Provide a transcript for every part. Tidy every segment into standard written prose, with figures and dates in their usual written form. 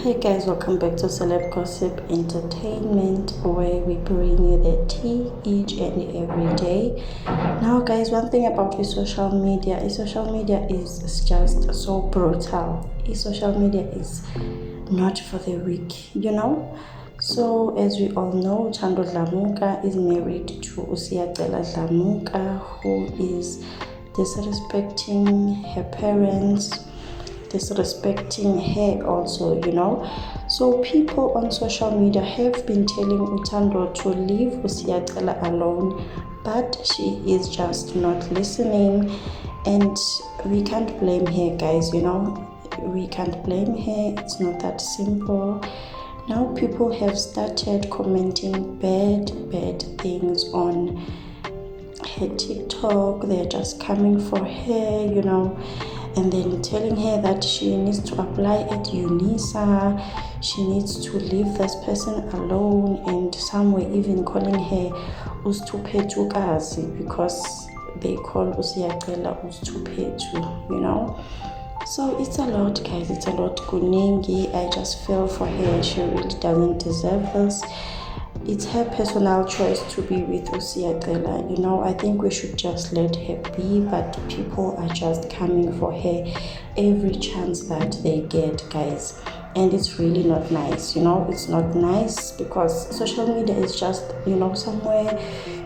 Hey guys, welcome back to Celeb Gossip Entertainment, where we bring you the tea each and every day. Now guys, one thing about social media is just so brutal. Social media is not for the weak, So as we all know, Thando Dlamuka is married to Usiyacela Dlamuka, who is disrespecting her parents, disrespecting her also, So people on social media have been telling Uthando to leave Usiyacela alone, but she is just not listening, and we can't blame her, guys, We can't blame her. It's not that simple. Now people have started commenting bad things on her TikTok. They're just coming for her, and then telling her that she needs to apply at UNISA, she needs to leave this person alone, and some were even calling her Ustuphetukazi because they call Usiyacela Ustuphetu, So it's a lot, guys. It's a lot. Kuningi, I just feel for her. She really doesn't deserve this. It's her personal choice to be with Usiyacela. I think we should just let her be, but people are just coming for her every chance that they get, guys. And it's really not nice, It's not nice because social media is just, somewhere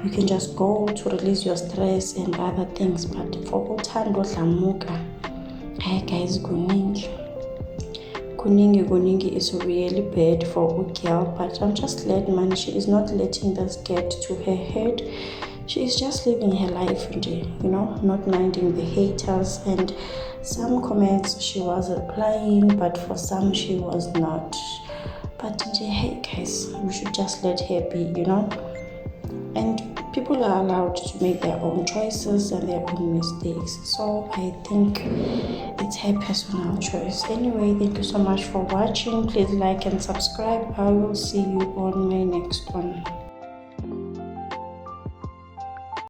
you can just go to release your stress and other things. But for Uthando Dlamuka, hey guys, Kuningi is really bad for Ugyal, but I'm just glad, man, she is not letting this get to her head. She is just living her life, not minding the haters. And some comments she was replying, but for some she was not. But hey guys, we should just let her be, And people are allowed to make their own choices and their own mistakes. So I think it's her personal choice. Anyway, thank you so much for watching. Please like and subscribe. I will see you on my next one.